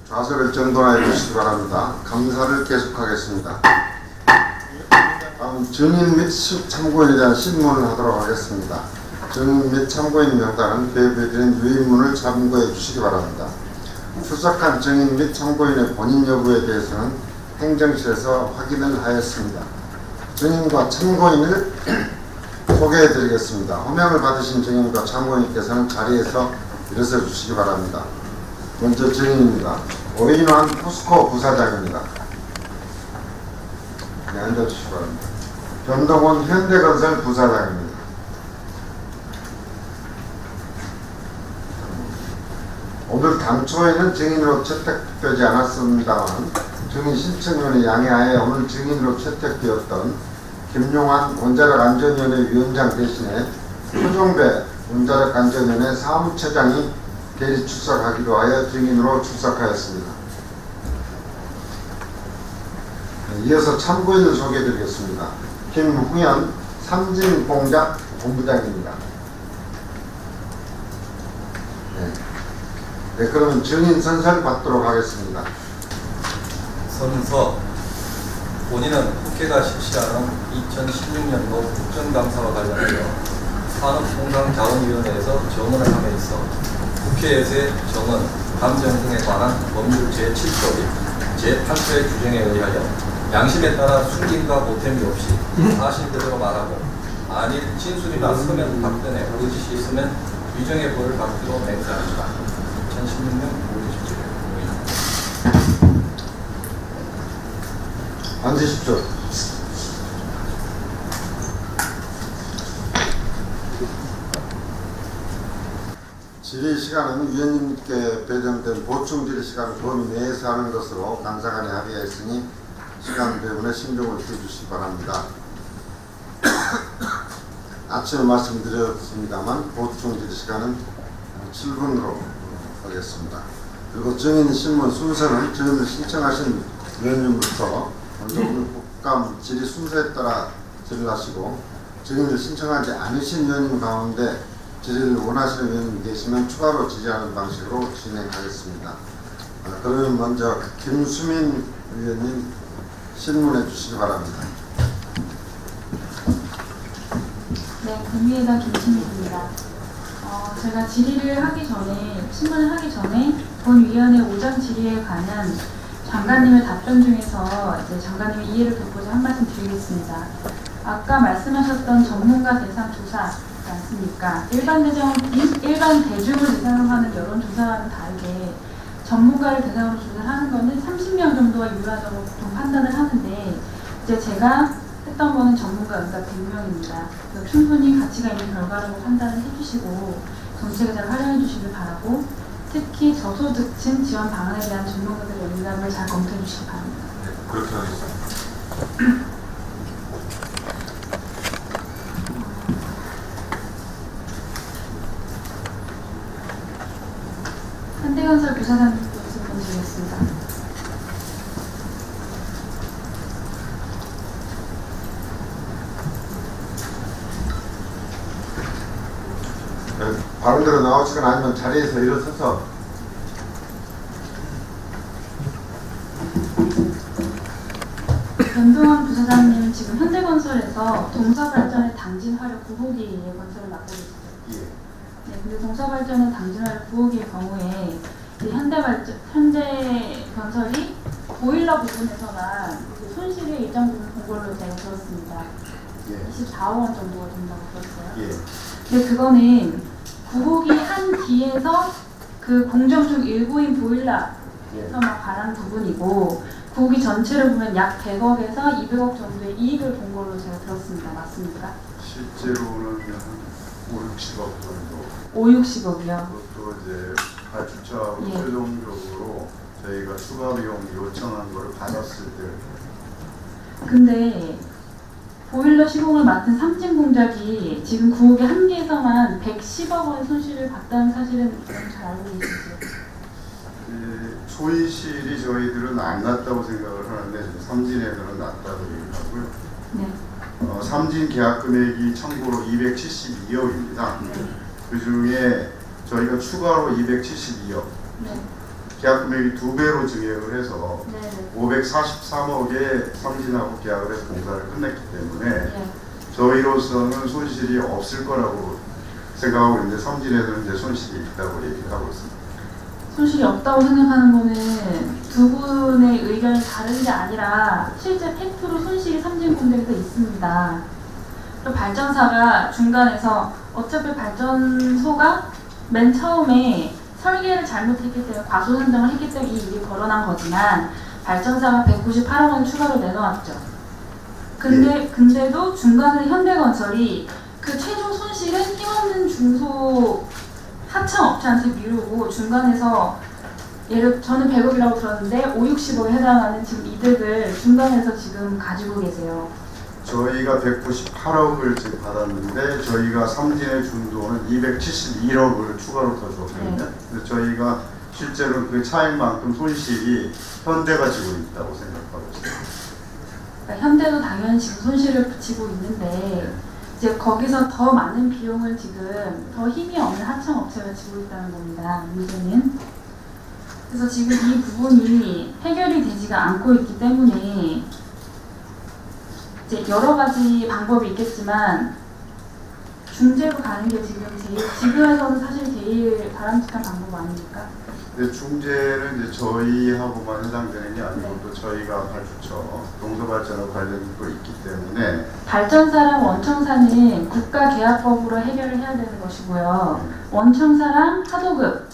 좌석을 정돈하여 주시기 바랍니다. 감사를 계속하겠습니다. 다음 증인 및 참고인에 대한 신문을 하도록 하겠습니다. 증인 및 참고인 명단은 배부에 드린 유인문을 참고해 주시기 바랍니다. 출석한 증인 및 참고인의 본인 여부에 대해서는 행정실에서 확인을 하였습니다. 증인과 참고인을 소개해 드리겠습니다. 호명을 받으신 증인과 참고인께서는 자리에서 일어서 주시기 바랍니다. 먼저 증인입니다. 오인환 포스코 부사장입니다. 네, 앉아주시기 바랍니다. 변동원 현대건설 부사장입니다. 오늘 당초에는 증인으로 채택되지 않았습니다만 증인 신청위원회 양해하에 오늘 증인으로 채택되었던 김용환 원자력 안전위원회 위원장 대신에 표종배 원자력 안전위원회 사무처장이 대리 출석하기로 하여 증인으로 출석하였습니다. 이어서 참고인을 소개해드리겠습니다. 김후연 삼진공작 본부장입니다. 네, 그러면 증인 선서를 받도록 하겠습니다. 선서 본인은 국회가 실시하는 2016년도 국정감사와 관련하여 산업통상자원위원회에서 정언을 함에 있어 국회에서의 정언, 감정 등에 관한 법률 제7조 제8조의 규정에 의하여 양심에 따라 숨김과 보탬이 없이 사실 그대로 말하고 만일 진술이나 서면 답변에 거짓이 있으면 위정의 벌을 받기로 맹세합니다. 2016년 5월 27일 앉으십시오. 질의 시간은 위원님께 배정된 보충 질의 시간 범위 내에서 하는 것으로 간사간에 합의하였으니 시간 배분에 신경을 써주시기 바랍니다. 아침에 말씀드렸습니다만 보충 질의 시간은 7분으로 하겠습니다. 그리고 증인 신문 순서는 증인을 신청하신 위원님부터 먼저 오늘 국감 질의 순서에 따라 질의를 하시고 증인을 신청하지 않으신 위원님 가운데 질의를 원하시는 위원님이 계시면 추가로 질의하는 방식으로 진행하겠습니다. 그러면 먼저 김수민 위원님 신문해 주시기 바랍니다. 네, 국민의당 김수민입니다. 제가 질의를 하기 전에, 신문을 하기 전에 본 위원회 오전 질의에 관한 장관님의 답변 중에서 이제 장관님의 이해를 돕고자 한 말씀 드리겠습니다. 아까 말씀하셨던 전문가 대상 조사 않습니까? 일반 대중을 대상으로 하는 여론조사와는 다르게 전문가를 대상으로 조사하는 것은 30명 정도가 유효하다고 보통 판단을 하는데 이제 제가 했던 거는 전문가 응답 100명입니다. 충분히 가치가 있는 결과라고 판단을 해주시고 정책을 잘 활용해 주시길 바라고 특히 저소득층 지원 방안에 대한 전문가들의 응답을 잘 검토해 주시기 바랍니다. 네, 그렇게 하겠습니다. 현대건설 부사장님 말씀 드리겠습니다. 발언대로 나오시거나 아니면 자리에서 일어서서 변동환 부사장님은 지금 현대건설에서 동서발전의 당진화력 9호기의 건설을 맡고 계세요. 예. 네, 근데 동서발전의 당진화력 9호기의 경우에 현대건설이 보일러 부분에서만 손실의 일정 부분 본 걸로 제가 들었습니다. 예. 24억 원 정도가 된다고 들었어요. 예. 근데 그거는 9호기 한 뒤에서 그 공정중 일부인 보일러에서만 관한 부분이고 9호기 전체를 보면 약 100억에서 200억 정도의 이익을 본 걸로 제가 들었습니다. 맞습니까? 실제로는 한 5, 60억 정도. 5, 60억이요. 그것도 이제 발주처하고 예. 최종적으로 저희가 추가 비용 요청한 거를 받았을 때. 근데 보일러 시공을 맡은 삼진공작이 지금 9호기 한 개에서만 110억 원의 손실을 봤다는 사실은 잘 알고 계시죠? 소위실이 저희들은 안 났다고 생각을 하는데 삼진에서는 났다고 얘기하고요. 네. 삼진 계약 금액이 참고로 272억입니다. 네. 그 중에 저희가 추가로 272억. 네. 계약 금액이 2배로 증액을 해서 네네. 543억에 삼진하고 계약을 해서 공사를 끝냈기 때문에 예. 저희로서는 손실이 없을 거라고 생각하고 있는데 삼진에서는 이제 손실이 있다고 얘기를 하고 있습니다. 손실이 없다고 생각하는 거는 두 분의 의견이 다른 게 아니라 실제 팩트로 손실이 삼진공대에서 있습니다. 또 발전사가 중간에서 어차피 발전소가 맨 처음에 설계를 잘못했기 때문에 과소선정을 했기 때문에 이 일이 벌어난 거지만 발전사가 198억 원 추가로 내놓았죠. 근데도 중간에 현대건설이 그 최종 손실은 힘없는 중소 하청업체한테 미루고 중간에서 저는 100억이라고 들었는데 5, 60억에 해당하는 지금 이득을 중간에서 지금 가지고 계세요. 저희가 198억을 지금 받았는데 저희가 삼진에 준 돈은 271억을 추가로 더 줬거든요. 네. 근데 저희가 실제로 그 차익만큼 손실이 현대가 지고 있다고 생각하고 있습니다. 그러니까 현대도 당연히 지금 손실을 붙이고 있는데 이제 거기서 더 많은 비용을 지금 더 힘이 없는 하청업체가 지고 있다는 겁니다. 문제는. 그래서 지금 이 부분이 해결이 되지가 않고 있기 때문에 이제 여러 가지 방법이 있겠지만 중재로 가는 게 지금에서는 사실 제일 바람직한 방법 아닙니까? 근데 중재는 이제 저희하고만 해당되는 게 아니고 네. 또 저희가 발주처 동서발전하고 관련도 있기 때문에 발전사랑 원청사는 국가계약법으로 해결을 해야 되는 것이고요. 원청사랑 하도급,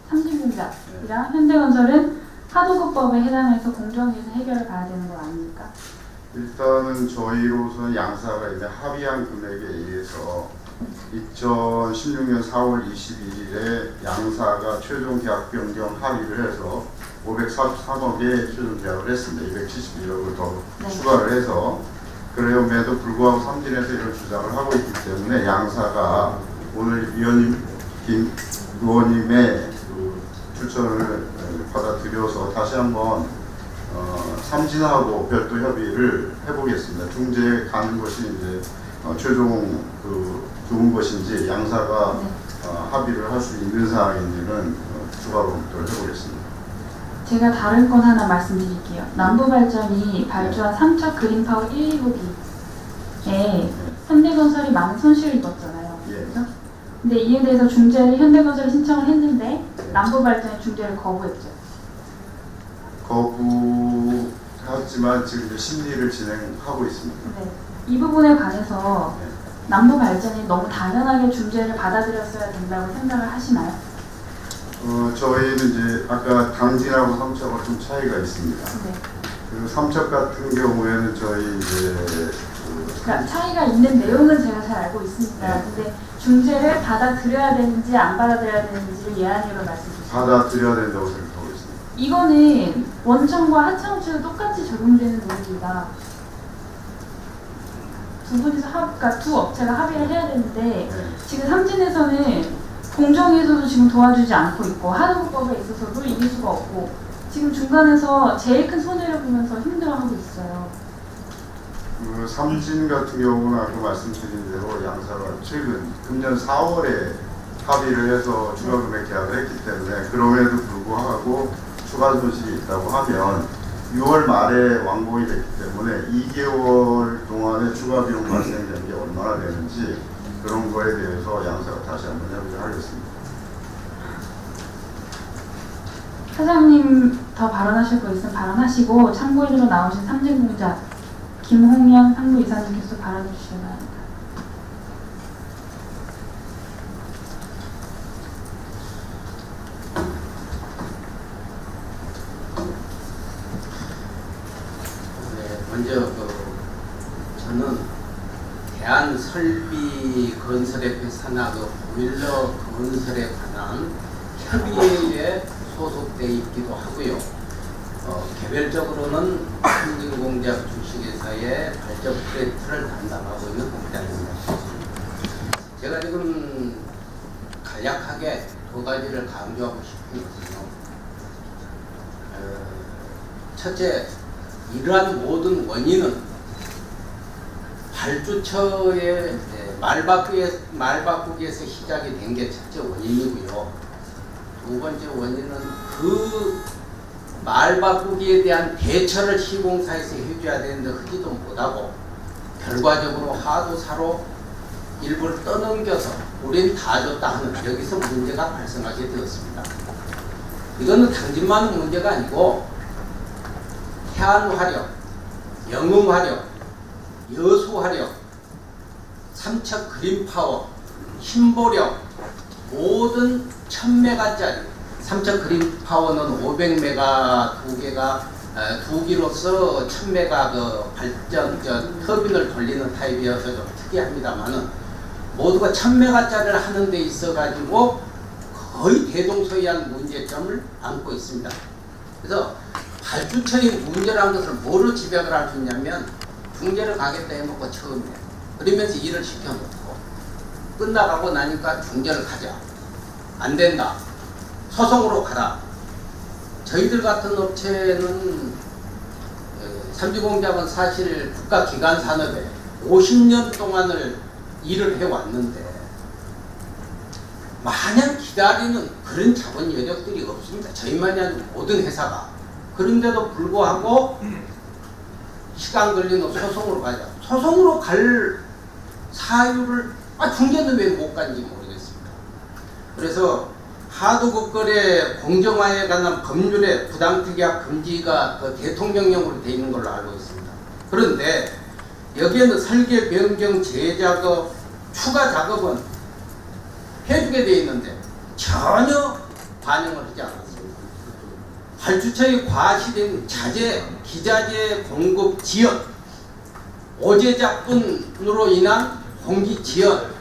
삼진공작이랑 현대건설은 하도급법에 해당해서 공정위에서 해결을 봐야 되는 거 아닙니까? 일단은 저희로서는 양사가 이제 합의한 금액에 의해서 2016년 4월 21일에 양사가 최종 계약 변경 합의를 해서 543억에 최종 계약을 했습니다. 271억을 더 네. 추가를 해서 그럼에도 불구하고 삼진에서 이런 주장을 하고 있기 때문에 양사가 오늘 김 의원님의 그 추천을 받아들여서 다시 한번 삼진하고 별도 협의를 해보겠습니다. 중재에 가는 것이 이제 최종 좋은 것인지 양사가 네. 합의를 할 수 있는 사항인지는 추가로 검토를 해보겠습니다. 제가 다른 건 하나 말씀드릴게요. 남부발전이 발주한 3차 그린파워 1, 2호기에 현대건설이 많은 손실을 입었잖아요. 예. 그렇죠? 근데 이에 대해서 중재를 현대건설이 신청을 했는데 남부발전이 중재를 거부했죠. 거부하지만 지금 이제 심리를 진행하고 있습니다. 네. 이 부분에 관해서 네. 남부발전이 너무 당연하게 중재를 받아들였어야 된다고 생각을 하시나요? 저희는 이제 아까 당진하고 삼척하고 좀 차이가 있습니다. 네. 그 삼척 같은 경우에는 저희 이제 그러니까 차이가 있는 내용은 제가 잘 알고 있습니다. 네. 근데 중재를 받아들여야 되는지 안 받아들여야 되는지를 예안이로 말씀 주시죠. 받아들여야 된다고 생각하고 있습니다. 이거는 원청과 하청업체도 똑같이 적용되는 논리입니다. 두 분이서 그러니까 두 업체가 합의를 해야 되는데 네. 지금 삼진에서는 공정위에서도 지금 도와주지 않고 있고 하도급법에 있어서도 이길 수가 없고 지금 중간에서 제일 큰 손해를 보면서 힘들어하고 있어요. 그 삼진 같은 경우는 아까 말씀드린 대로 양사가 최근 금년 4월에 합의를 해서 추가 금액 계약을 했기 때문에 그럼에도 불구하고 추가 손실이 있다고 하면 6월 말에 완공이 됐기 때문에 2개월 동안에 추가 비용 발생된 게 얼마나 되는지 그런 거에 대해서 양사가 다시 한번 협의를 하겠습니다. 사장님 더 발언하실 거 있으면 발언하시고 참고인으로 나오신 삼진공작 김홍현 상무이사님께서 발언해 주시기 바랍니다. 먼저 저는 대한설비건설의 회사나 보일러 건설에 관한 협의회에 소속되어 있기도 하고요. 개별적으로는 삼진공작 주식회사의 발전 프로젝트를 담당하고 있는 공장입니다. 제가 지금 간략하게 두 가지를 강조하고 싶은 것은요. 첫째, 이러한 모든 원인은 발주처의 말바꾸기에서 시작이 된 게 첫째 원인이고요. 두 번째 원인은 그 말 바꾸기에 대한 대처를 시공사에서 해줘야 되는데 하지도 못하고 결과적으로 하도 사로 일부를 떠넘겨서 우린 다 줬다 하는 여기서 문제가 발생하게 되었습니다. 이거는 당진만 문제가 아니고 해안화력, 영흥화력, 여수화력, 삼척 그린파워, 신보력 모든 1000메가짜리 삼척 그린파워는 500메가 두 개가 두 기로서 1000메가 그 발전 터빈을 돌리는 타입이어서 좀 특이합니다만은 모두가 1000메가짜리를 하는 데 있어 가지고 거의 대동소이한 문제점을 안고 있습니다. 그래서 발주처의 문제라는 것을 뭐로 지적을 할 수 있냐면 중재를 가겠다 해놓고 처음에 그러면서 일을 시켜놓고 끝나가고 나니까 중재를 가자. 안 된다. 소송으로 가라. 저희들 같은 업체는 삼지공작은 사실 국가기관 산업에 50년 동안을 일을 해왔는데 마냥 기다리는 그런 자본 여력들이 없습니다. 저희만이 아니고 모든 회사가. 그런데도 불구하고 시간 걸리는 소송으로 가자. 소송으로 갈 사유를 중재는 왜 못 간지 모르겠습니다. 그래서 하도급거래 공정화에 관한 법률에 부당특약 금지가 그 대통령령으로 되어 있는 걸로 알고 있습니다. 그런데 여기에는 설계 변경 재작업 추가 작업은 해주게 되어 있는데 전혀 반영을 하지 않았습니다. 발주처의 과시된 자재, 기자재 공급 지연, 오제작분으로 인한 공기 지연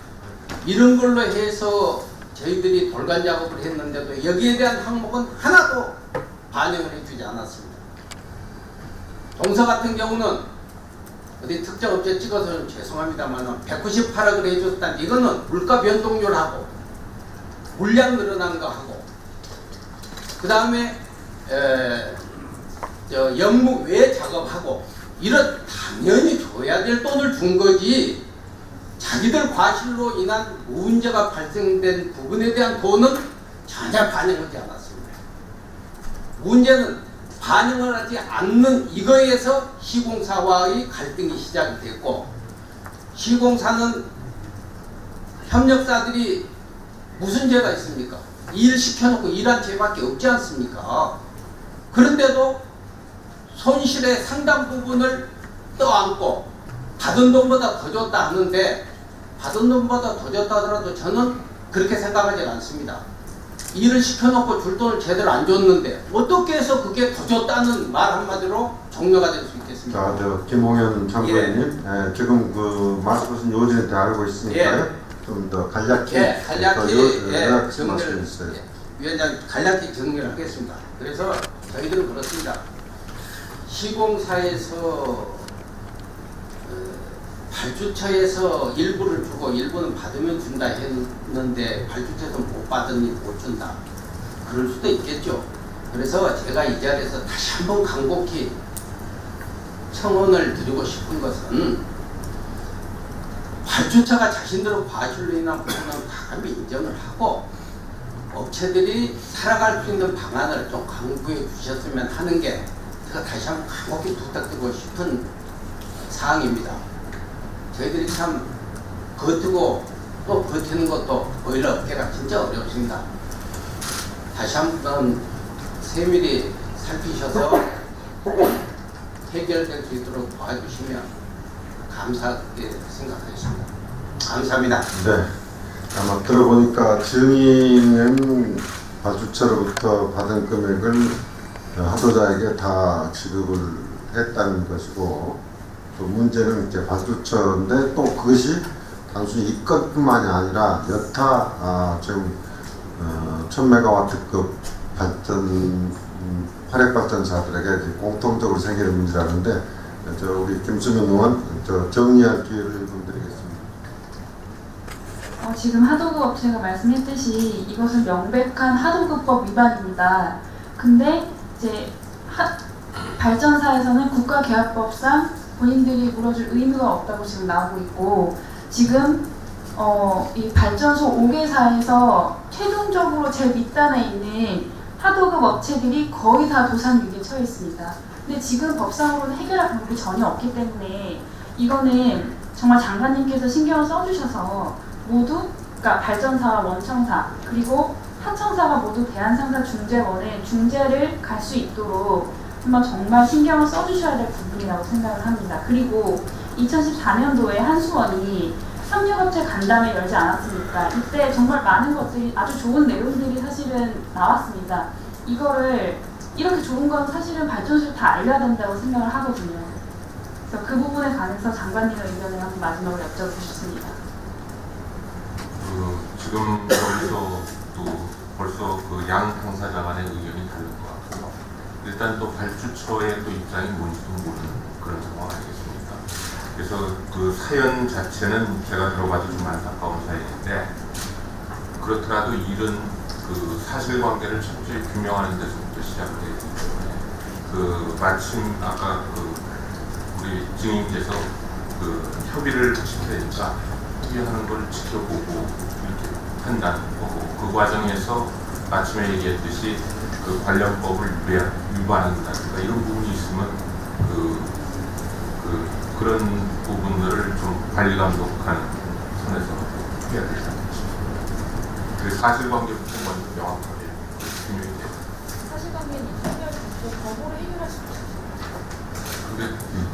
이런 걸로 해서 저희들이 돌간 작업을 했는데도 여기에 대한 항목은 하나도 반영을 해주지 않았습니다. 동서 같은 경우는 어디 특정 업체 찍어서 죄송합니다만 198억을 해줬다. 이거는 물가 변동률하고 물량 늘어난 거 하고 그 다음에 영목 외 작업하고 이런 당연히 줘야 될 돈을 준 거지 자기들 과실로 인한 문제가 발생된 부분에 대한 돈은 전혀 반영하지 않았습니다. 문제는 반영을 하지 않는 이거에서 시공사와의 갈등이 시작이 됐고 시공사는 협력사들이 무슨 죄가 있습니까? 일 시켜놓고 일한 죄밖에 없지 않습니까? 그런데도 손실의 상당 부분을 떠안고 받은 돈보다 더 줬다 하는데 받은 돈보다 더 줬다 하더라도 저는 그렇게 생각하지 않습니다. 일을 시켜놓고 줄 돈을 제대로 안 줬는데 어떻게 해서 그게 더 줬다는 말 한마디로 종료가 될 수 있겠습니까? 자, 김홍현 장관님, 지금 그 말씀하신 요지에 대해 알고 있으니까요. 좀 더 간략히 간략히 말씀해 주세요. 위원장 간략히 정리를 하겠습니다. 그래서 저희들은 그렇습니다. 시공사에서 발주처에서 일부를 주고 일부는 받으면 준다 했는데 발주처에서 못 받으니 못 준다. 그럴 수도 있겠죠. 그래서 제가 이 자리에서 다시 한번 간곡히 청원을 드리고 싶은 것은 발주처가 자신들의 과실로 인한 부분은 다 인정을 하고 업체들이 살아갈 수 있는 방안을 좀 강구해 주셨으면 하는 게 제가 다시 한번 간곡히 부탁드리고 싶은 사항입니다. 저희들이 참 버티고 또 버티는 것도 오히려 업계가 진짜 어렵습니다. 다시 한번 세밀히 살피셔서 해결될 수 있도록 도와주시면 감사하게 생각하겠습니다. 감사합니다. 네. 아마 들어보니까 증인은 발주처로부터 받은 금액을 하도자에게 다 지급을 했다는 것이고 또 문제는 이제 발주처인데 또 그것이 단순히 이것뿐만이 아니라 여타 지금 1000메가와트급 발전 화력발전사들에게 공통적으로 생기는 문제라는데 우리 김수민 의원 정리할 기회를 좀 드리겠습니다. 지금 하도급 업체가 말씀했듯이 이것은 명백한 하도급법 위반입니다. 근데 이제 발전사에서는 국가계약법상 본인들이 물어줄 의무가 없다고 지금 나오고 있고 지금 이 발전소 5개사에서 최종적으로 제일 밑단에 있는 하도급 업체들이 거의 다 도산 위기에 처해 있습니다. 근데 지금 법상으로는 해결할 방법이 전혀 없기 때문에 이거는 정말 장관님께서 신경을 써주셔서 모두, 그러니까 발전사와 원청사 그리고 하청사가 모두 대한상사 중재원에 중재를 갈 수 있도록 한번 정말 신경을 써주셔야 될 부분이라고 생각을 합니다. 그리고 2014년도에 한수원이 협력업체 간담회 열지 않았습니까? 이때 정말 많은 것들이, 아주 좋은 내용들이 사실은 나왔습니다. 이거를 이렇게 좋은 건 사실은 발전소에 다 알려야 된다고 생각을 하거든요. 그래서 그 부분에 관해서 장관님의 의견을 한번 마지막으로 여쭤보고 싶습니다. 지금 여기서 또 벌써 그 양 당사자 간의 의견이 다른 것 같고요. 일단 또 발주처의 또 입장이 뭔지도 모르는 그런 상황 아니겠습니까? 그래서 그 사연 자체는 제가 들어봐도 좀 안타까운 사연인데, 그렇더라도 일은 그 사실관계를 철저히 규명하는 데서부터 시작되기 때문에 그 마침 아까 그 우리 증인께서 그 협의를 하실 테니까 협의하는 걸 지켜보고 이렇게 한다는 거고, 그 과정에서 아침에 얘기했듯이 그 관련법을 위반한다든가 이런 부분이 있으면 그런 부분들을 좀 관리 감독하는 선에서 해야 되지 않겠습니까? 그 사실관계부터 먼저 명확하게 규명이 돼요. 사실관계는 법으로 해결할 수 없습니다. 근데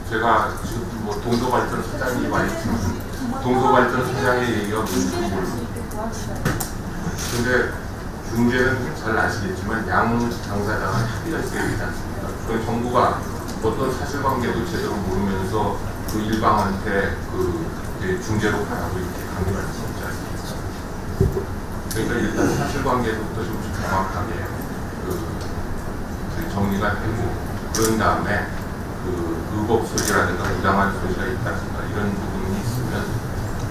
제가 지금 뭐 동서발전 사장이 많이 동서발전 사장의 얘기가 뭔지 모르고, 근데 중재는 잘 아시겠지만 양 당사자가 합의가 있어야 되지 않습니까? 그럼 정부가 어떤 사실관계도 제대로 모르면서 그 일방한테 중재로 가라고 이렇게 강요할 수 없지 않습니까? 그러니까 일단 사실관계부터 좀 정확하게 정리가 되고, 그런 다음에 의혹 소지라든가 부당한 소지가 있다든가 이런 부분이 있으면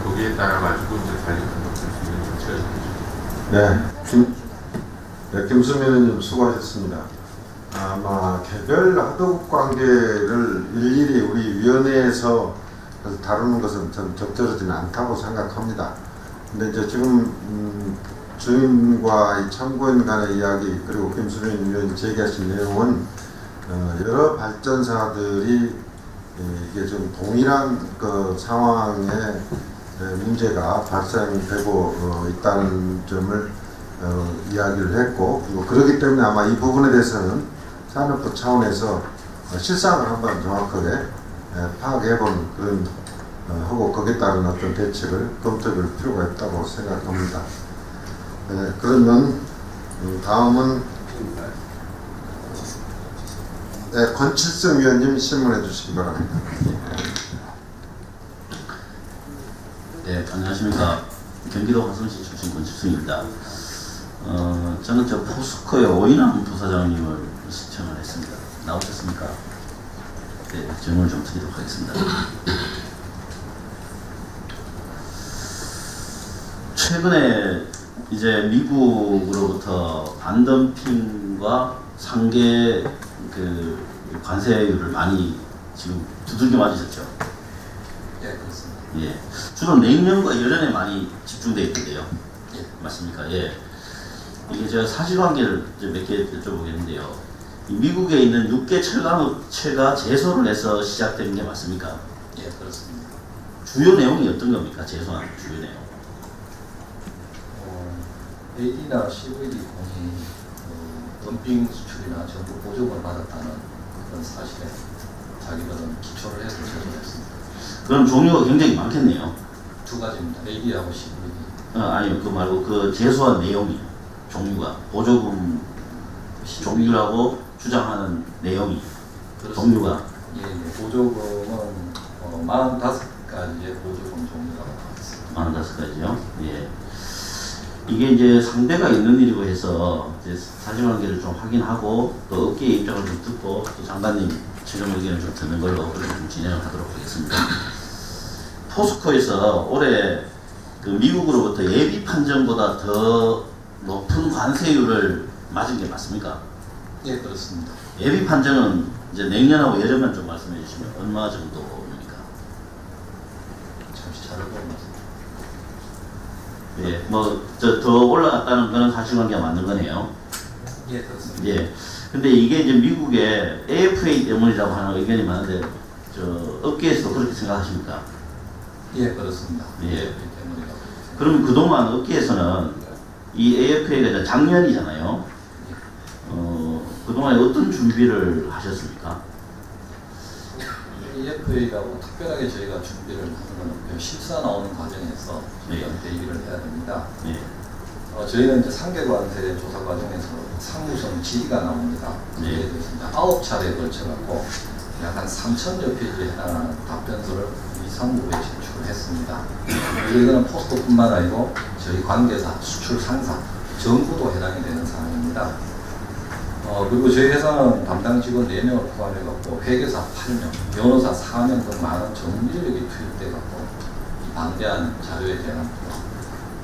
거기에 따라 가지고 이제 관리 감독할 수 있는 조치가 되죠. 네, 김수민 의원님 수고하셨습니다. 아마 개별 하도급 관계를 일일이 우리 위원회에서 다루는 것은 좀 적절하지는 않다고 생각합니다. 근데 이제 지금 주인과 이 참고인 간의 이야기, 그리고 김수민 의원이 제기하신 내용은 여러 발전사들이 이게 좀 동일한 그 상황에 문제가 발생되고 있다는 점을 이야기를 했고, 그리고 그렇기 때문에 아마 이 부분에 대해서는 산업부 차원에서 실상을 한번 정확하게 파악해본 그런 하고 거기에 따른 어떤 대책을 검토할 필요가 있다고 생각합니다. 네, 그러면 다음은 권칠성 위원님 질문해 주시기 바랍니다. 네, 안녕하십니까. 경기도 화성시 출신 권칠성입니다. 저는 저 포스코의 오인환 부사장님을 신청을 했습니다. 나오셨습니까? 네, 질문을 좀 드리도록 하겠습니다. 최근에 이제 미국으로부터 반덤핑과 상계 그 관세율을 많이 지금 두들겨 맞으셨죠? 예, 그렇습니다. 예. 주로 냉면과 열연에 많이 집중되어 있던데요. 예. 맞습니까? 예. 이게 제가 사실관계를 몇 개 여쭤보겠는데요. 미국에 있는 6개 철강업체가 제소를 해서 시작된 게 맞습니까? 예, 그렇습니다. 주요 내용이 어떤 겁니까? 제소한 주요 내용. AD나 CVD 공이 덤핑 수출이나 정부 보조금을 받았다는 그런 사실에 자기들은 기초를 해서 제소했습니다. 그럼 종류가 굉장히 많겠네요. 두 가지입니다. AD하고 CVD. 아니요, 그 말고 그 제소한 내용이 종류가 보조금 종류라고 주장하는 내용이 종류가 예, 보조금은 45가지의 보조금 종류라고 나왔습니다. 45가지요. 예. 이게 이제 상대가 있는 일이고 해서 이제 사실관계를 좀 확인하고 또 업계의 입장을 좀 듣고 또 장관님 최종 의견을 좀 듣는 걸로 좀 진행을 하도록 하겠습니다. 포스코에서 올해 그 미국으로부터 예비 판정보다 더 높은 관세율을 맞은 게 맞습니까? 예, 그렇습니다. 예비 판정은 이제 냉년하고 열연만 좀 말씀해 주시면 얼마 정도입니까? 잠시 자료를 보면서. 예, 뭐 더 올라갔다는 거는 사실관계가 맞는 거네요. 예, 그렇습니다. 예. 근데 이게 이제 미국의 AFA 때문이라고 하는 의견이 많은데 저 업계에서도 그렇게 생각하십니까? 예, 그렇습니다. 예. 예, 때문이라고. 그럼 그동안 업계에서는 이 AFA가 이제 작년이잖아요. 그동안에 어떤 준비를 하셨습니까? EFA라고 특별하게 저희가 준비를 하는 건 없고요. 실사 나오는 과정에서 네. 저희가 대비를 해야 됩니다. 예. 저희는 이제 상계관세 조사 과정에서 상무성 질의가 나옵니다. 네. 그에 대해서 이제 9차례에 걸쳐갖고 약 한 3,000여 페이지에 해당하는 답변서를 이상부에 제출을 했습니다. 그리고 이거는 포스트뿐만 아니고 저희 관계사, 수출 상사, 전부도 해당이 되는 사항입니다. 그리고 저희 회사는 담당 직원 4명을 포함해갖고 회계사 8명, 변호사 4명 등 많은 전문 인력이 투입돼갖고 이 방대한 자료에 대한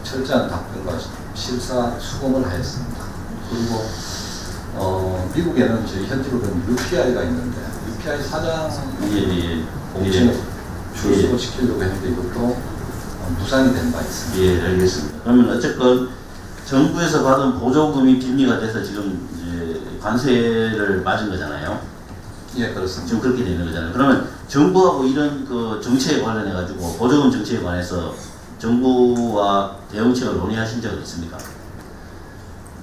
철저한 답변과 실사 수긍을 하였습니다. 그리고 미국에는 저희 현지로는 UPI가 있는데 UPI 사장 예. 공천을 출소시키려고 했는데 이것도 무산이 된 바 있습니다. 예, 알겠습니다. 그러면 어쨌건 정부에서 받은 보조금이 뒷리가 돼서 지금 이제 관세를 맞은 거잖아요. 예, 그렇습니다. 지금 그렇게 되는 거잖아요. 그러면 정부하고 이런 그 정책에 관련해 가지고 보조금 정책에 관해서 정부와 대응책을 논의하신 적은 있습니까?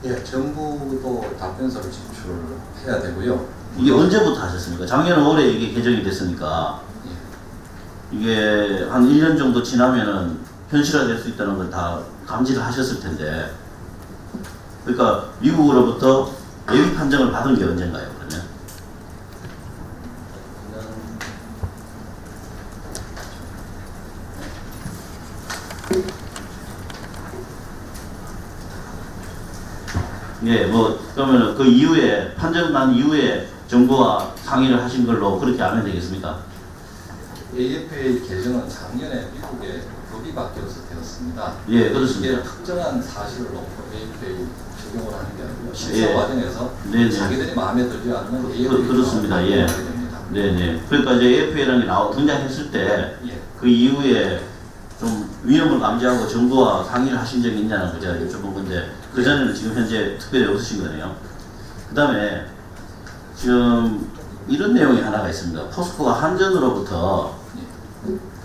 예, 정부도 답변서를 제출해야 되고요. 이게 언제부터 하셨습니까? 작년 5월에 이게 개정이 됐으니까 예. 이게 한 1년 정도 지나면은 현실화될 수 있다는 걸 다 감지를 하셨을 텐데, 그러니까 미국으로부터 예비 판정을 받은 게 언젠가요? 그러면? 예, 뭐 그러면은 그 이후에 판정 난 이후에 정부와 상의를 하신 걸로 그렇게 하면 되겠습니까? AFA 개정은 작년에 미국에 법이 바뀌어서 되었습니다. 예, 그렇습니다. 이게 특정한 사실을 놓고 AFA 적용을 하는 게 아니고 실사 예. 과정에서 네네. 자기들이 마음에 들지 않는 AFA 그렇습니다. 예. 하게 됩니다. 네네. 그러니까 이제 AFA라는 게 등장했을 때 그 예. 이후에 좀 위험을 감지하고 정부와 상의를 하신 적이 있냐는 거 제가 여쭤본 건데 그 전에는 지금 현재 특별히 없으신 거네요. 그 다음에 지금 이런 내용이 하나가 있습니다. 포스코가 한전으로부터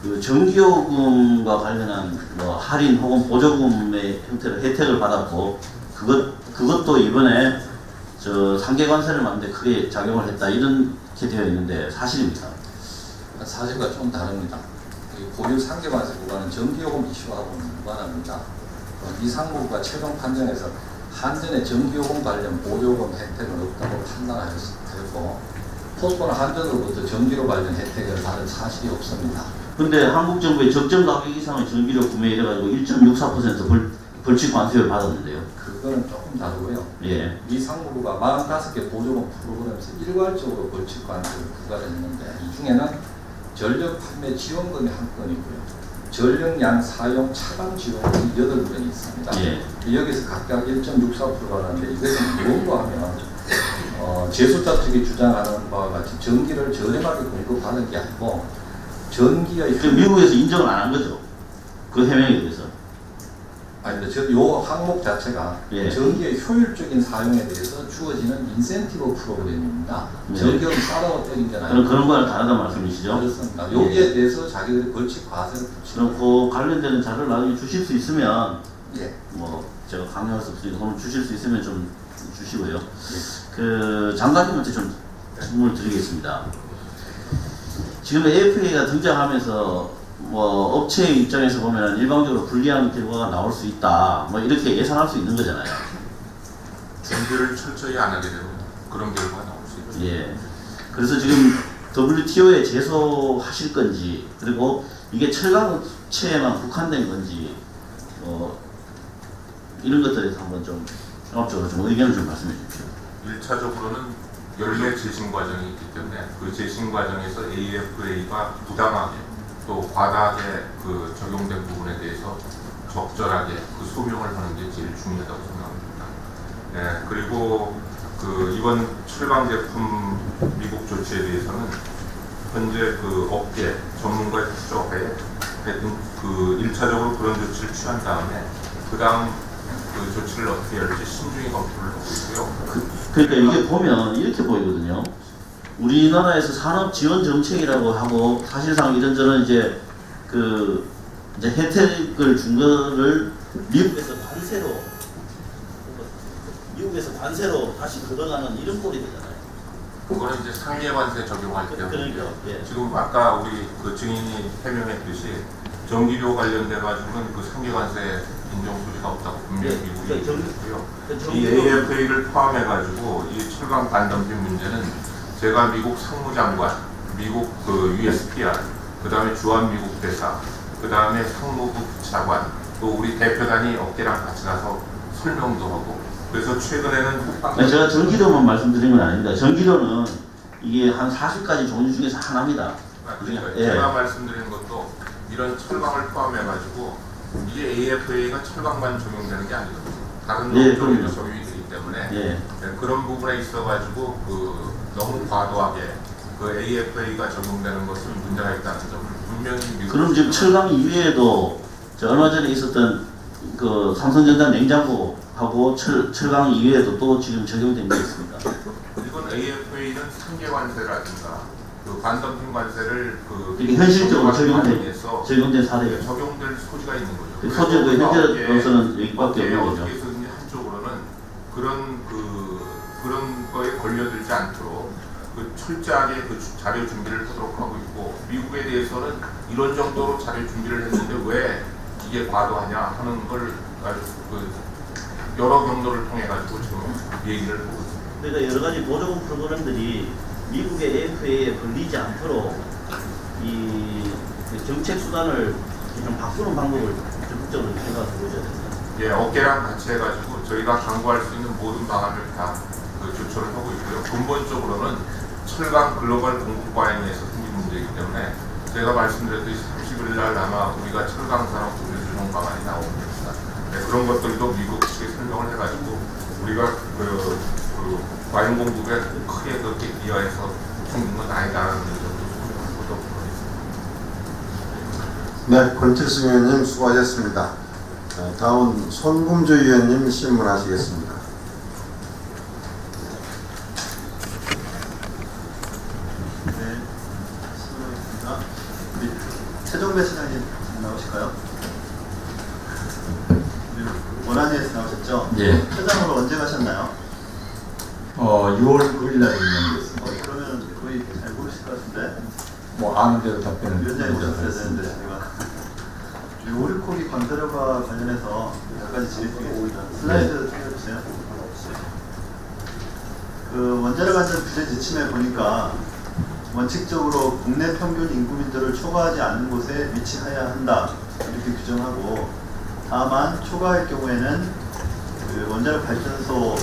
그 전기요금과 관련한 뭐 할인 혹은 보조금의 형태로 혜택을 받았고 그것도 이번에 저 상계관세를 만드는데 크게 작용을 했다 이렇게 되어 있는데 사실입니까? 사실과 좀 다릅니다. 이 고유 상계관세 구간은 전기요금 이슈하고는 무관합니다. 이 상무부가 최종 판정에서 한전의 전기요금 관련 보조금 혜택은 없다고 판단하였고 포스코는 한전으로부터 전기료 관련 혜택을 받은 사실이 없습니다. 근데 한국 정부의 적정 가격 이상의 전기료 구매 이래가지고 1.64% 벌칙 관세를 받았는데요. 그거는 조금 다르고요. 예. 이 상무부가 45개 보조금 프로그램에서 일괄적으로 벌칙 관세를 부과했는데 이 중에는 전력 판매 지원금이 한 건이고요. 전력량 사용 차감 지원금이 8건이 있습니다. 예. 여기서 각각 1.64%가 나는데 이것은 무엇인가 하면 제수자 측이 주장하는 바와 같이 전기를 저렴하게 공급하는 게 아니고 전기의 지금 미국에서 인정을 안 한 거죠. 그 해명에 대해서. 아니, 요 항목 자체가 예. 전기의 효율적인 사용에 대해서 주어지는 인센티브 프로그램입니다. 네. 전기요금 싸다고 때린 게 아니고 그런 거랑 다르단 말씀이시죠? 그렇습니다. 여기에 대해서 자기들이 벌칙 과세를 붙이는 그럼 그 관련되는 자료를 나중에 주실 수 있으면 예. 뭐 제가 강요할 수 없으니까 그럼 주실 수 있으면 좀 주시고요. 그 장관님한테 좀 질문을 드리겠습니다. 지금 AFA가 등장하면서 뭐 업체의 입장에서 보면 일방적으로 불리한 결과가 나올 수 있다. 뭐 이렇게 예상할 수 있는 거잖아요. 준비를 철저히 안 하게 되면 그런 결과가 나올 수 있죠. 예. 그래서 지금 WTO에 제소하실 건지 그리고 이게 철강업체에만 국한된 건지 이런 것들에 대해서 한번 좀 종합적으로 좀 의견을 좀 말씀해 주십시오. 1차적으로는 연례 재심 과정이 있기 때문에 그 재심 과정에서 AFA가 부당하게 또 과다하게 그 적용된 부분에 대해서 적절하게 그 소명을 하는 게 제일 중요하다고 생각합니다. 네, 그리고 그 이번 철강 제품 미국 조치에 대해서는 현재 그 업계 전문가의 추적에 하여튼 그 1차적으로 그런 조치를 취한 다음에 그다음 그 조치를 어떻게 할지 신중히 검토를 하고 있고요. 그러니까 이게 보면 이렇게 보이거든요. 우리나라에서 산업 지원 정책이라고 하고 사실상 이런저런 이제 그 이제 혜택을 준 거를 미국에서 관세로 다시 들어가는 이런 꼴이 되잖아요. 그거는 이제 상계 관세 적용할 때문에 그러니까, 예. 지금 아까 우리 그 증인이 해명했듯이 전기료 관련돼 가지고는 그 상계 관세 인정 소지가 없다고 분명히 예, 미국이 그러니까 얘기했고요. 그러니까 이 AFA를 포함해 가지고 이 철강 반덤핑 문제는 제가 미국 상무장관, 미국 그 USTR, 그 다음에 주한 미국 대사, 그 다음에 상무부 부차관, 또 우리 대표단이 어깨랑 같이 가서 설명도 하고, 그래서 최근에는 아니, 제가 전기료만 말씀드린 건 아닙니다. 전기료는 이게 한 40가지 종류 중에서 하나입니다. 그러니까 예. 제가 말씀드린 것도 이런 철강을 포함해 가지고 이게 AFA가 철강만 적용되는 게 아니거든요. 다른 예, 업종에도 그럼요. 적용이 되기 때문에 예. 네, 그런 부분에 있어 가지고 그 너무 과도하게 그 AFA가 적용되는 것은 문제가 있다는 점을 분명히 미국 그럼 지금 철강 이외에도 저 얼마 전에 있었던 그 삼성전자 냉장고하고 철강 이외에도 또 지금 적용된 게 있습니까? 이건 AFA는 상계 관세라든가 그 반덤핑 관세를 그 이게 현실적으로 해서 적용된 사례예요. 적용될 소지가 있는 거죠. 그 소지가 현재로서는 여기밖에 없는 거죠. 어떻게든지 한쪽으로는 그런 거에 걸려들지 않도록 그 철저하게 그 자료 준비를 하도록 하고 있고, 미국에 대해서는 이런 정도로 자료 준비를 했는데 왜 이게 과도하냐 하는 걸 아주 그 여러 경로를 통해 가지고 지금 얘기를 하고 있습니다. 그러니까 여러 가지 보조금 프로그램들이 미국의 AFA에 걸리지 않도록 그 정책 수단을 좀 바꾸는 방법을 적극적으로 생각해 보셔야 됩니다. 예, 어깨랑 같이 해가지고 저희가 강구할 수 있는 모든 방안을 다 그 조처를 하고 있고요. 근본적으로는 철강 글로벌 공급 과잉에서 생긴 문제이기 때문에 제가 말씀드렸듯이 30일 날 아마 우리가 철강 산업 구조조정 방안이 나옵니다. 네, 그런 것들도 미국 측에 설명을 해가지고 우리가 그 과잉 공급에 크게 그렇게 기여해서 생긴 건 아니다라는 점도 설명을 하도록 하겠습니다. 네, 권칠승 의원님 수고하셨습니다. 다음 손금주 의원님 신문하시겠습니다. 네, 수고하셨습니다. 우리 최종배 시장님 나오실까요? 원안위에서 나오셨죠? 예. 회장으로 언제 가셨나요? 6월 9일 날 임명됐습니다. 그러면 거의 잘 모르실 것 같은데 뭐 아는 대로 답변을 위원장님 드리도록 오셨어야 되는데 하겠습니다. 제가 오리코기 관세료와 관련해서 몇 가지 질의드리겠습니다. 슬라이드 띄워주세요. 그 원자력 안전 규제 지침에 보니까 원칙적으로 국내 평균 인구민들을 초과하지 않는 곳에 위치해야 한다 이렇게 규정하고, 다만 초과할 경우에는 그 원자력 발전소가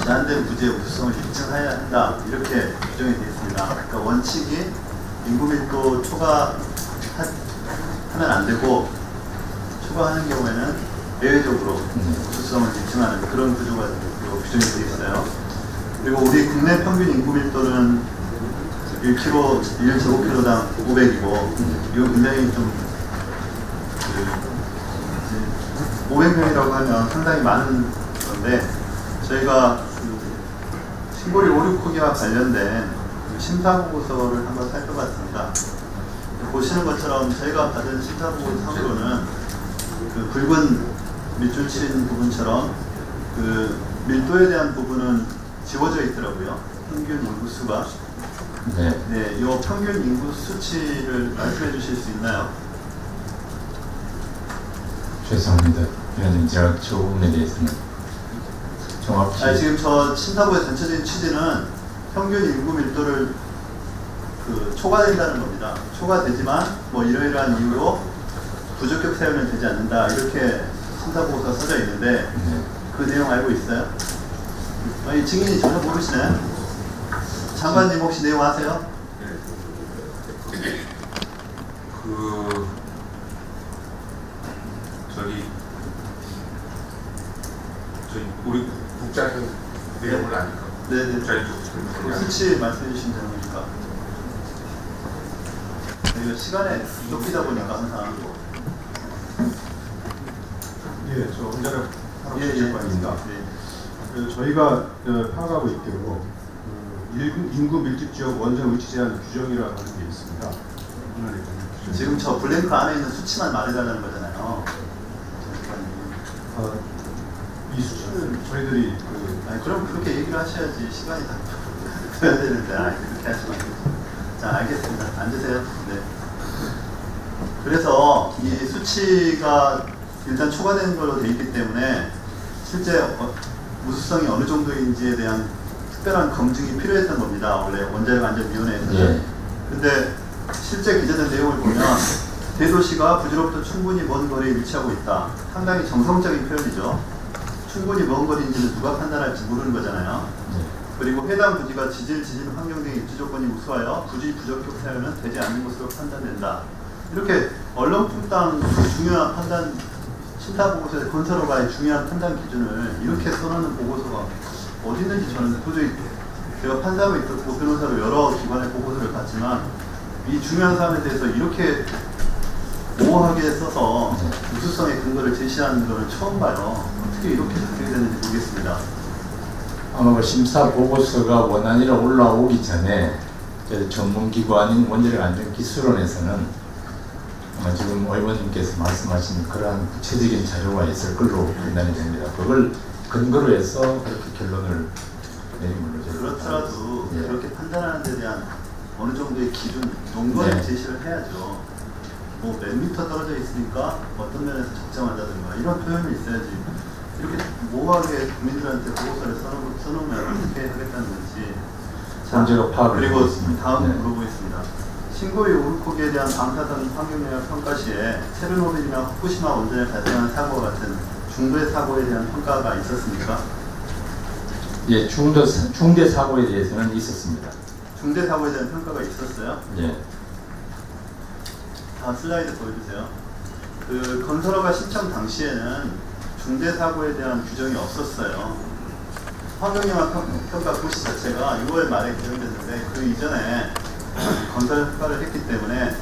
제한된 부지의 우수성을 입증해야 한다 이렇게 규정이 되어 있습니다. 그러니까 원칙이 인구밀도 초과하면 안 되고, 초과하는 경우에는 예외적으로 우수성을 입증하는 그런 구조가 규정이 되어 있어요. 그리고 우리 국내 평균 인구 밀도는 1제곱킬로당 500이고, 이거 굉장히 좀 500명이라고 하면 상당히 많은 건데, 저희가 그 신고리 오류코기와 관련된 심사보고서를 한번 살펴봤습니다. 보시는 것처럼 저희가 받은 심사보고서상으로는 그 붉은 밑줄 친 부분처럼 그 밀도에 대한 부분은 지워져 있더라고요. 평균 인구수가. 네. 네, 이 평균 인구 수치를 말씀해 주실 수 있나요? 죄송합니다. 위원님, 제가 그 부분에 대해서는 정확히 지금 저 심사부의 전체적인 취지는 평균 인구 밀도를 그 초과된다는 겁니다. 초과되지만 뭐 이러이러한 이유로 부적격 사유는 되지 않는다 이렇게 심사보고서 써져 있는데, 그 내용 알고 있어요? 아니, 증인이 전혀 모르시나요? 장관님 혹시 내용 아세요? 저희 우리 국장님 내용을 아니까. 네네. 국장님 수치 말씀해 주시면 되는 거니까. 이거 시간에 쫓기다 보니까 항상 예, 저 혼자는 하러 예, 실장관입니다. 저희가 파악하고 있기로 인구 밀집 지역 원전 위치 제한 규정이라고 하는 게 있습니다. 지금 저 블랭크 안에 있는 수치만 말해달라는 거잖아요. 이 수치는 저희들이 아니, 그럼 그렇게 얘기를 하셔야지 시간이 다 돼야 되는데 그렇게 하시면 안 되죠. 자, 알겠습니다. 앉으세요. 네. 그래서 이 수치가 일단 초과된 걸로 돼 있기 때문에 실제 우수성이 어느 정도인지에 대한 특별한 검증이 필요했던 겁니다. 원래 원자력안전위원회에서는. 예. 근데 실제 기재된 내용을 보면 대도시가 부지로부터 충분히 먼 거리에 위치하고 있다. 상당히 정성적인 표현이죠. 충분히 먼 거리인지는 누가 판단할지 모르는 거잖아요. 그리고 해당 부지가 지질 환경 등의 입지 조건이 우수하여 부지 부적격 사유는 되지 않는 것으로 판단된다. 이렇게 얼렁뚱땅 중요한 판단, 심사보고서의 건설허가의 중요한 판단 기준을 이렇게 써놓는 보고서가 어디 있는지 저는 도저히, 제가 판사로 있었고 변호사로 여러 기관의 보고서를 봤지만 이 중요한 사안에 대해서 이렇게 모호하게 써서 우수성의 근거를 제시하는 것을 처음 봐요. 어떻게 이렇게 작성이 되는지 모르겠습니다. 아마 심사 보고서가 원안이라 올라오기 전에 전문기관인 원자력안전기술원에서는 아마 지금 의원님께서 말씀하신 그러한 구체적인 자료가 있을 걸로 판단이 됩니다. 그걸 근거로 해서 그렇게 결론을 내린 걸로 저는 그렇더라도 예. 그렇게 판단하는 데 대한 어느 정도의 기준, 논거를 네. 제시를 해야죠. 뭐 몇 미터 떨어져 있으니까 어떤 면에서 적정하다든가 이런 표현이 있어야지. 이렇게 모호하게 국민들한테 보고서를 써놓으면 어떻게 하겠다는 건지. 문제가 파악을 그리고 하고 있습니다. 다음 네. 물어보겠습니다. 신고의 오르코기에 대한 방사선 환경영향 평가 시에 체르노빌이나 후쿠시마 원전에 발생한 사고와 같은 중대 사고에 대한 평가가 있었습니까? 예, 중대 사고에 대해서는 있었습니다. 중대 사고에 대한 평가가 있었어요? 예. 다음 슬라이드 보여주세요. 그 건설허가 신청 당시에는 중대 사고에 대한 규정이 없었어요. 환경영향 평가 고시 자체가 6월 말에 개정됐는데 그 이전에 건설 평가를 했기 때문에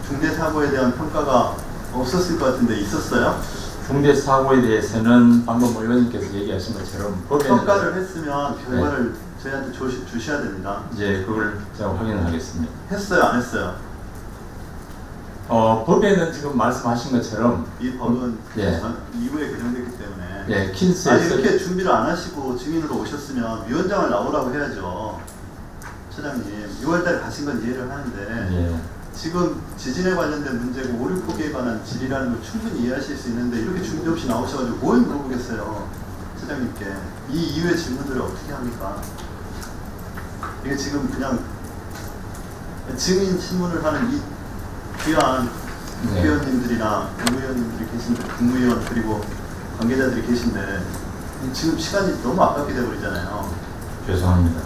중대 사고에 대한 평가가 없었을 것 같은데 있었어요? 중대 사고에 대해서는 방금 의원님께서 얘기하신 것처럼 법에는 평가를 했으면 결과를 저희한테 주셔야 됩니다. 예, 그걸 제가 확인하겠습니다. 했어요, 안 했어요? 법에는 지금 말씀하신 것처럼 이 법은 예. 이후에 개정됐기 때문에 예, 킨스에서 아니 이렇게 준비를 안 하시고 증인으로 오셨으면 위원장을 나오라고 해야죠. 처장님 6월달에 가신 건 이해를 하는데 예. 지금 지진에 관련된 문제고 오류포기에 관한 질이라는 걸 충분히 이해하실 수 있는데 이렇게 준비 없이 나오셔가지고 뭘 물어보겠어요. 처장님께 이 이후의 질문들을 어떻게 합니까? 이게 지금 그냥 증인 신문을 하는 이 귀한 네. 국회의원님들이나 국무위원님들이 계신데 국무위원 그리고 관계자들이 계신데 지금 시간이 너무 아깝게 돼버리잖아요. 죄송합니다.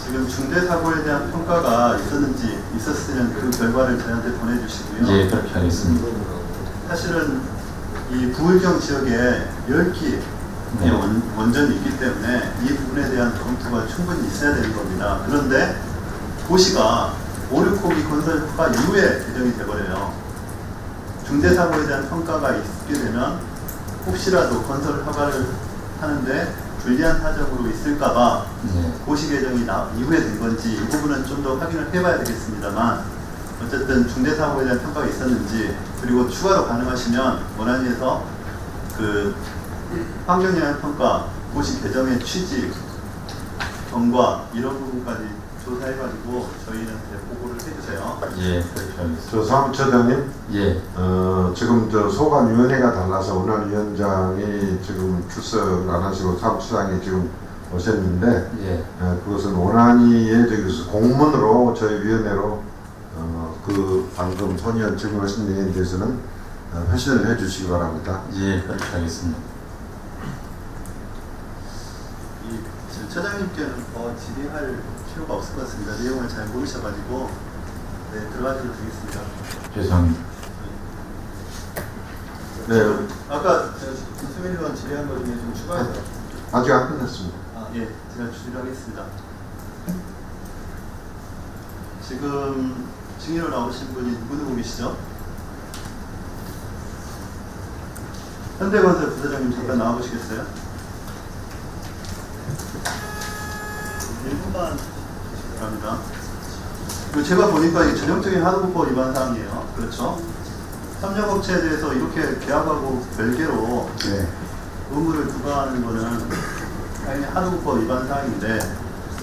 지금 중대 사고에 대한 평가가 있었는지 있었으면 그 결과를 저희한테 보내주시고요. 예, 그렇게 하겠습니다. 사실은 이 부울경 지역에 10기 네. 원전이 있기 때문에 이 부분에 대한 검토가 충분히 있어야 되는 겁니다. 그런데 고시가 오류코기 건설 평가 이후에 개정이 돼버려요. 중대사고에 대한 평가가 있게 되면 혹시라도 건설 허가를 하는데 불리한 사정으로 있을까봐 네. 고시 개정이 이후에 된 건지 이 부분은 좀 더 확인을 해봐야 되겠습니다만 어쨌든 중대사고에 대한 평가가 있었는지 그리고 추가로 가능하시면 원안위에서 그 환경영향 평가 고시 개정의 취지 경과 이런 부분까지 조사해가지고 저희한테 보고를 해주세요. 예, 그렇게 하겠습니다. 저 사무처장님, 예. 지금 저 소관위원회가 달라서 원안위원장이 지금 출석 안 하시고 사무처장이 지금 오셨는데, 예. 그것은 원안위에 저기서 공문으로 저희 위원회로 그 방금 손의원 질문하신 내용에 대해서는 회신을 해주시기 바랍니다. 예, 그렇게 하겠습니다. 지금 처장님께는 더 질의할 필요가 없을 것 같습니다. 내용을 잘 모르셔가지고 네, 들어가셔도 되겠습니다. 죄송합니다. 네, 아까 김수민 의원 질의한 것 중에 좀 추가해서 아직 안 끝났습니다. 예, 제가 질의를 하겠습니다. 지금 증인으로 나오신 분이 누구 계시죠? 현대건설 부사장님 잠깐 나와보시겠어요? 1분만 바랍니다. 그리고 제가 보니까 이게 전형적인 하도급법 위반 사항이에요. 그렇죠? 협력업체에 대해서 이렇게 계약하고 별개로 네. 의무를 부과하는 거는 당연히 하도급법 위반 사항인데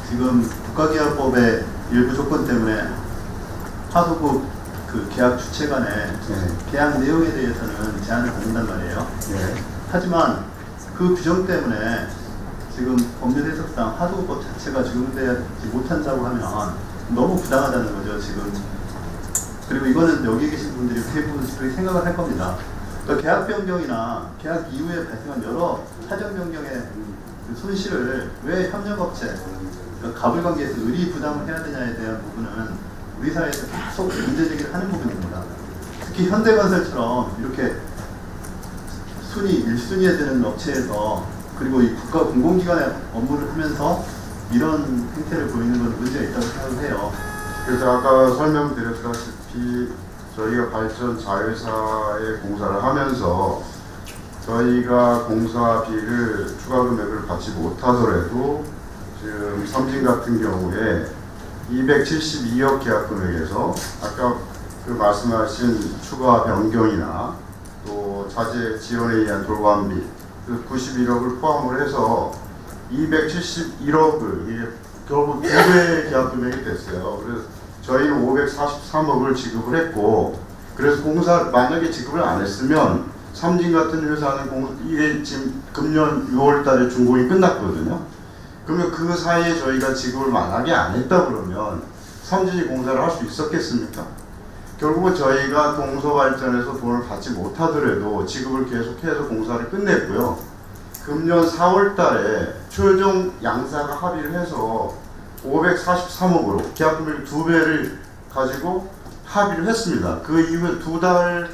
지금 국가계약법의 일부 조건 때문에 하도급 그 계약 주체 간의 네. 계약 내용에 대해서는 제한을 받는단 말이에요. 네. 하지만 그 규정 때문에 지금 법률 해석상 하도급법 자체가 적용되지 못한다고 하면 너무 부당하다는 거죠, 지금. 그리고 이거는 여기 계신 분들이 대부분 그렇게 생각을 할 겁니다. 그러니까 계약 변경이나 계약 이후에 발생한 여러 사정 변경의 그 손실을 왜 협력업체, 그러니까 가불관계에서 의리 부담을 해야 되냐에 대한 부분은 우리 사회에서 계속 문제제기를 하는 부분입니다. 특히 현대건설처럼 이렇게 순위 1순위에 드는 업체에서 그리고 이 국가 공공기관의 업무를 하면서 이런 행태를 보이는 건 문제가 있다고 생각을 해요. 그래서 아까 설명드렸다시피 저희가 발전 자회사에 공사를 하면서 저희가 공사비를 추가 금액을 받지 못하더라도 지금 삼진 같은 경우에 272억 계약 금액에서 아까 그 말씀하신 추가 변경이나 또 자재 지원에 의한 돌반비 그 91억을 포함을 해서 271억을 이게 결국 2배의 계약 금액이 됐어요. 그래서 저희는 543억을 지급을 했고, 그래서 공사 만약에 지급을 안 했으면 삼진 같은 회사는 이게 지금 금년 6월달에 준공이 끝났거든요. 그러면 그 사이에 저희가 지급을 만약에 안 했다 그러면 삼진이 공사를 할 수 있었겠습니까? 결국은 저희가 동서발전에서 돈을 받지 못하더라도 지급을 계속해서 공사를 끝냈고요. 금년 4월 달에 최종 양사가 합의를 해서 543억으로 계약금액 2배를 가지고 합의를 했습니다. 그 이후에 2달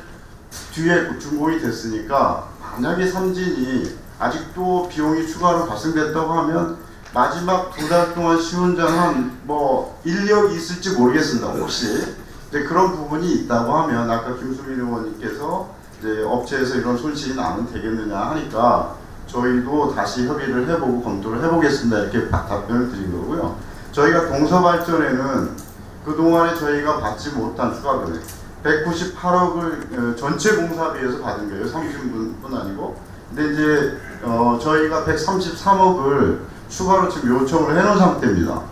뒤에 준공이 됐으니까 만약에 삼진이 아직도 비용이 추가로 발생됐다고 하면 마지막 2달 동안 시운전한 뭐 인력이 있을지 모르겠습니다. 혹시 이제 그런 부분이 있다고 하면 아까 김수민 의원님께서 이제 업체에서 이런 손실이 나면 되겠느냐 하니까 저희도 다시 협의를 해보고 검토를 해보겠습니다. 이렇게 답변을 드린 거고요. 저희가 동서발전에는 그동안에 저희가 받지 못한 추가 금액 198억을 전체 공사비에서 받은 거예요. 30분뿐 아니고. 근데 이제 저희가 133억을 추가로 지금 요청을 해놓은 상태입니다.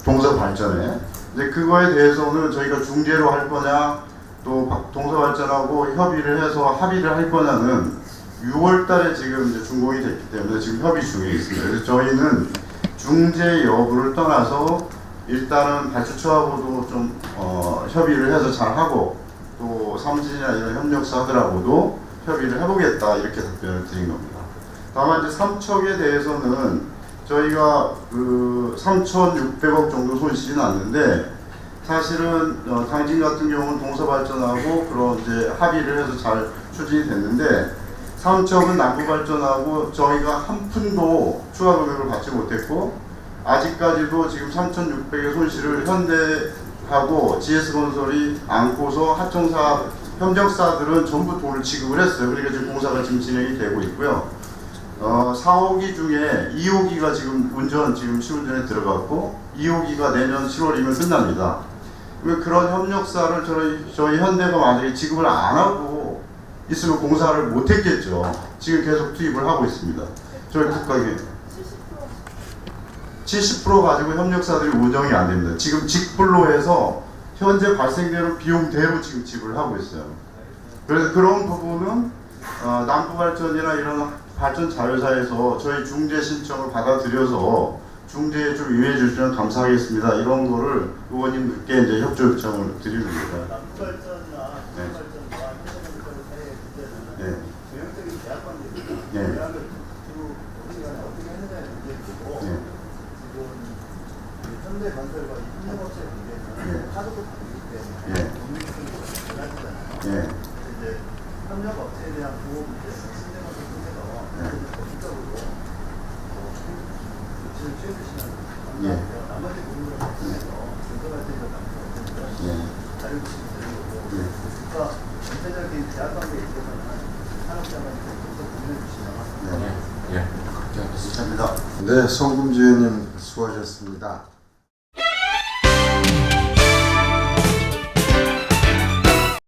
동서발전에. 근데 그거에 대해서는 저희가 중재로 할 거냐 또 동서발전하고 협의를 해서 합의를 할 거냐는 6월 달에 지금 이제 준공이 됐기 때문에 지금 협의 중에 있습니다. 그래서 저희는 중재 여부를 떠나서 일단은 발주처하고도 좀 협의를 해서 잘 하고 또 삼진이나 이런 협력사들하고도 협의를 해보겠다 이렇게 답변을 드린 겁니다. 다만 이제 삼척에 대해서는 저희가 그 3,600억 정도 손실이 났는데 사실은 당진 같은 경우는 동서발전하고 그런 이제 합의를 해서 잘 추진이 됐는데 삼척은 남부발전하고 저희가 한 푼도 추가 금액을 받지 못했고 아직까지도 지금 3,600의 손실을 현대하고 GS건설이 안고서 하청사 협력사들은 전부 돈을 지급을 했어요. 그러니까 지금 공사가 지금 진행이 되고 있고요. 4호기 중에 2호기가 지금 지금 시운전에 들어갔고 2호기가 내년 7월이면 끝납니다. 그런 협력사를 저희 현대가 만약에 지급을 안 하고 있으면 공사를 못 했겠죠. 지금 계속 투입을 하고 있습니다. 저희 국가기 70% 가지고 협력사들이 운영이 안 됩니다. 지금 직불로 해서 현재 발생되는 비용대로 지금 지급을 하고 있어요. 그래서 그런 부분은 남부발전이나 이런 발전 자회사에서 저희 중재 신청을 받아들여서 중재에 좀 임해 주시면 감사하겠습니다. 이런 거를 의원님께 이제 협조 요청을 드리는 거예요. 남부발전이나 현대발전과 현대건설 사이의 문제는 네. 전형적인 계약 관계입니다. 네. 계약을 주로 우리가 어떻게 했느냐의 문제이고 네. 지금 현대건설과 협력업체 관계는 하도급 관계이기 때문에 네. 법률적인 것이 달라지잖아요. 네. 이제 협력업체에 대한 보호 문제는 신대건설 통해서 법적으로 조치를 취해주시면 감사하고요. 나머지 부분을 통해서 건설발전과 남부발전과 다루시면 되는 거고 국가 전체적인 계약 관계에 있어서는 산업자가 감사합니다. 네, 송금주 의원님 수고하셨습니다.